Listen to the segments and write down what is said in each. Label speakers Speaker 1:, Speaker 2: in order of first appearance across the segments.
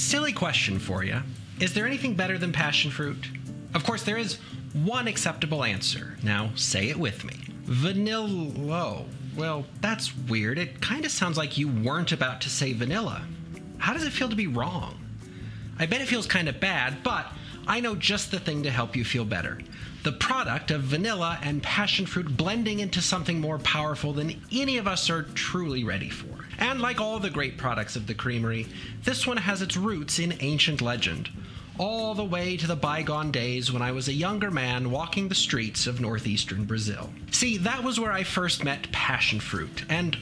Speaker 1: Silly question for you. Is there anything better than passion fruit? Of course, there is one acceptable answer. Now, say it with me. Vanilla. Well, that's weird. It kind of sounds like you weren't about to say vanilla. How does it feel to be wrong? I bet it feels kind of bad, but I know just the thing to help you feel better. The product of vanilla and passion fruit blending into something more powerful than any of us are truly ready for. And like all the great products of the creamery, this one has its roots in ancient legend, all the way to the bygone days when I was a younger man walking the streets of northeastern Brazil. See, that was where I first met passion fruit, and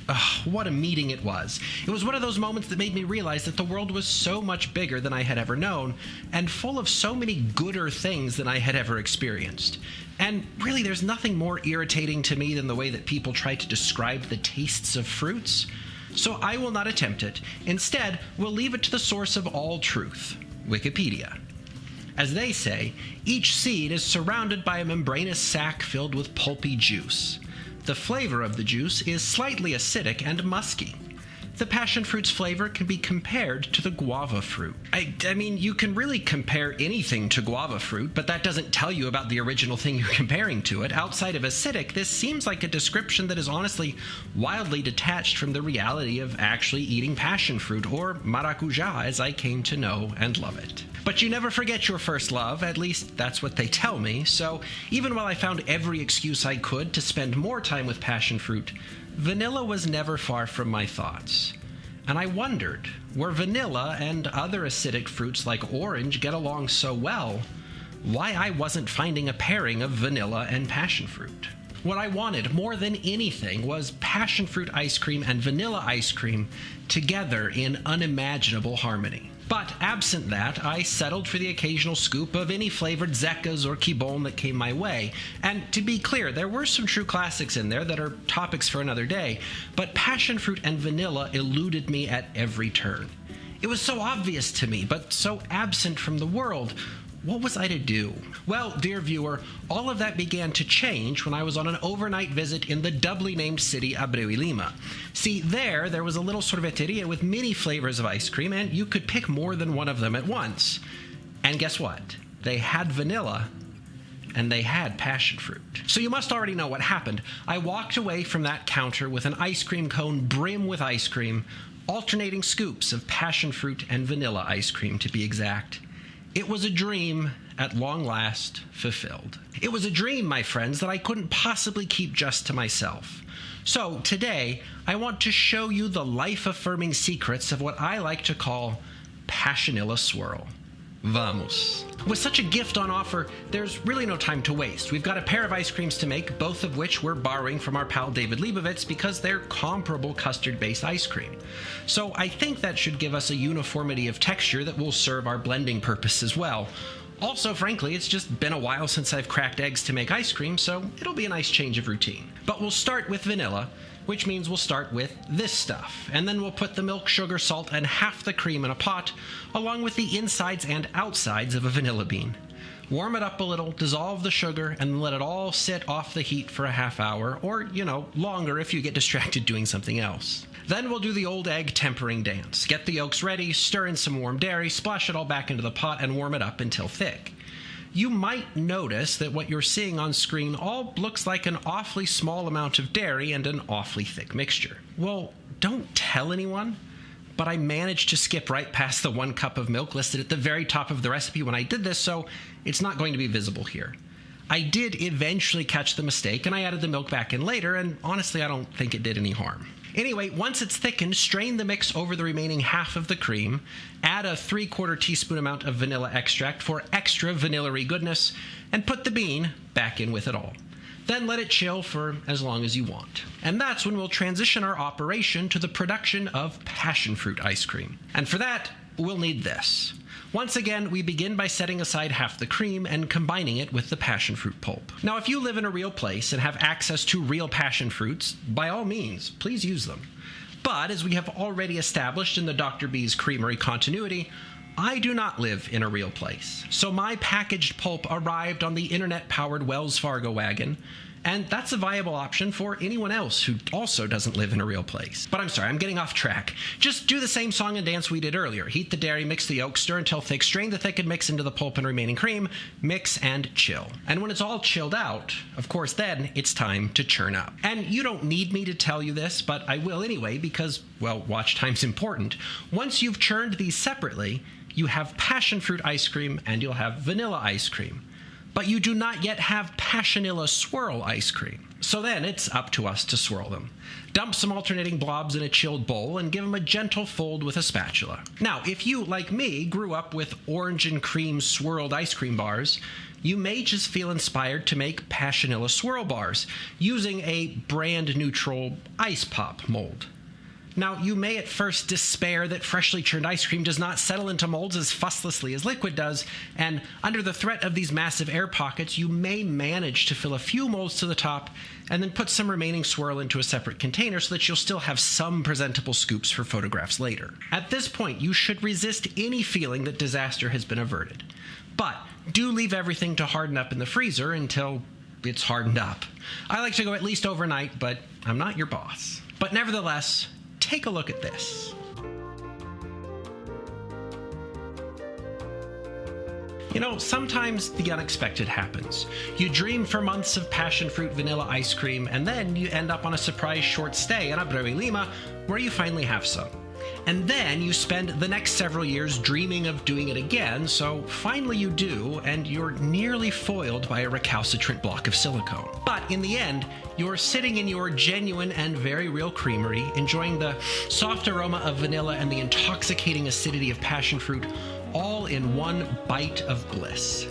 Speaker 1: what a meeting it was. It was one of those moments that made me realize that the world was so much bigger than I had ever known, and full of so many gooder things than I had ever experienced. And really, there's nothing more irritating to me than the way that people try to describe the tastes of fruits. So I will not attempt it. Instead, we'll leave it to the source of all truth, Wikipedia. As they say, each seed is surrounded by a membranous sac filled with pulpy juice. The flavor of the juice is slightly acidic and musky. The passion fruit's flavor can be compared to the guava fruit. I mean, you can really compare anything to guava fruit, but that doesn't tell you about the original thing you're comparing to it. Outside of acidic, this seems like a description that is honestly wildly detached from the reality of actually eating passion fruit, or maracujá as I came to know and love it. But you never forget your first love, at least that's what they tell me, so even while I found every excuse I could to spend more time with passion fruit, vanilla was never far from my thoughts. And I wondered, where vanilla and other acidic fruits like orange get along so well, why I wasn't finding a pairing of vanilla and passion fruit. What I wanted more than anything was passion fruit ice cream and vanilla ice cream together in unimaginable harmony. But absent that, I settled for the occasional scoop of any flavored Zekas or Kibon that came my way. And to be clear, there were some true classics in there that are topics for another day, but passion fruit and vanilla eluded me at every turn. It was so obvious to me, but so absent from the world. What was I to do? Well, dear viewer, all of that began to change when I was on an overnight visit in the doubly named city Abreu y Lima. See, there was a little sorveteria with many flavors of ice cream, and you could pick more than one of them at once. And guess what? They had vanilla, and they had passion fruit. So you must already know what happened. I walked away from that counter with an ice cream cone brim with ice cream, alternating scoops of passion fruit and vanilla ice cream to be exact. It was a dream, at long last, fulfilled. It was a dream, my friends, that I couldn't possibly keep just to myself. So, today, I want to show you the life-affirming secrets of what I like to call Passionilla Swirl. Vamos. With such a gift on offer, there's really no time to waste. We've got a pair of ice creams to make, both of which we're borrowing from our pal David Leibovitz because they're comparable custard-based ice cream. So I think that should give us a uniformity of texture that will serve our blending purpose as well. Also, frankly, it's just been a while since I've cracked eggs to make ice cream, so it'll be a nice change of routine. But we'll start with vanilla, which means we'll start with this stuff, and then we'll put the milk, sugar, salt, and half the cream in a pot, along with the insides and outsides of a vanilla bean. Warm it up a little, dissolve the sugar, and let it all sit off the heat for a half hour, or, longer if you get distracted doing something else. Then we'll do the old egg tempering dance. Get the yolks ready, stir in some warm dairy, splash it all back into the pot, and warm it up until thick. You might notice that what you're seeing on screen all looks like an awfully small amount of dairy and an awfully thick mixture. Well, don't tell anyone, but I managed to skip right past the 1 cup of milk listed at the very top of the recipe when I did this, so it's not going to be visible here. I did eventually catch the mistake, and I added the milk back in later, and honestly, I don't think it did any harm. Anyway, once it's thickened, strain the mix over the remaining half of the cream, add a 3/4 teaspoon amount of vanilla extract for extra vanilla-y goodness, and put the bean back in with it all. Then let it chill for as long as you want. And that's when we'll transition our operation to the production of passion fruit ice cream. And for that, we'll need this. Once again, we begin by setting aside half the cream and combining it with the passion fruit pulp. Now, if you live in a real place and have access to real passion fruits, by all means, please use them. But as we have already established in the Dr. B's Creamery continuity, I do not live in a real place. So my packaged pulp arrived on the internet-powered Wells Fargo wagon, And that's a viable option for anyone else who also doesn't live in a real place. But I'm sorry, I'm getting off track. Just do the same song and dance we did earlier. Heat the dairy, mix the yolk, stir until thick, strain the thickened mix into the pulp and remaining cream, mix and chill. And when it's all chilled out, of course, then it's time to churn up. And you don't need me to tell you this, but I will anyway because, well, watch time's important. Once you've churned these separately, you have passion fruit ice cream and you'll have vanilla ice cream. But you do not yet have Passionilla swirl ice cream. So then it's up to us to swirl them. Dump some alternating blobs in a chilled bowl and give them a gentle fold with a spatula. Now, if you, like me, grew up with orange and cream swirled ice cream bars, you may just feel inspired to make Passionilla swirl bars using a brand-neutral ice pop mold. Now, you may at first despair that freshly churned ice cream does not settle into molds as fustlessly as liquid does, and under the threat of these massive air pockets, you may manage to fill a few molds to the top and then put some remaining swirl into a separate container so that you'll still have some presentable scoops for photographs later. At this point, you should resist any feeling that disaster has been averted. But do leave everything to harden up in the freezer until it's hardened up. I like to go at least overnight, but I'm not your boss. But nevertheless, take a look at this. You know, sometimes the unexpected happens. You dream for months of passion fruit vanilla ice cream, and then you end up on a surprise short stay in Abreu y Lima where you finally have some. And then you spend the next several years dreaming of doing it again, so finally you do, and you're nearly foiled by a recalcitrant block of silicone. But in the end, you're sitting in your genuine and very real creamery, enjoying the soft aroma of vanilla and the intoxicating acidity of passion fruit, all in one bite of bliss.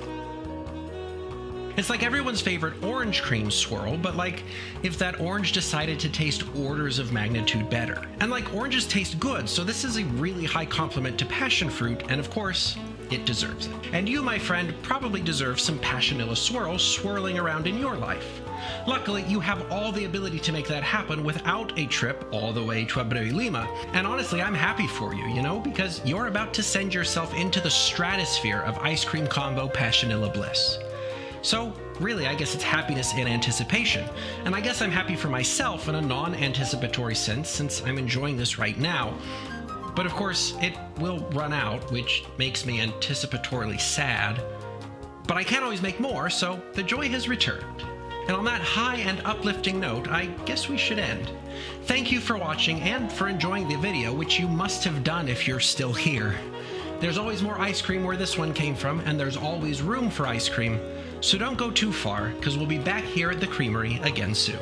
Speaker 1: It's like everyone's favorite orange cream swirl, but like if that orange decided to taste orders of magnitude better. And like oranges taste good, so this is a really high compliment to passion fruit, and of course, it deserves it. And you, my friend, probably deserve some Passionilla swirl swirling around in your life. Luckily, you have all the ability to make that happen without a trip all the way to Abreu y Lima. And honestly, I'm happy for you, you know, because you're about to send yourself into the stratosphere of ice cream combo Passionilla bliss. So, really, I guess it's happiness in anticipation. And I guess I'm happy for myself in a non-anticipatory sense, since I'm enjoying this right now. But of course, it will run out, which makes me anticipatorily sad. But I can't always make more, so the joy has returned. And on that high and uplifting note, I guess we should end. Thank you for watching and for enjoying the video, which you must have done if you're still here. There's always more ice cream where this one came from, and there's always room for ice cream. So don't go too far, because we'll be back here at the creamery again soon.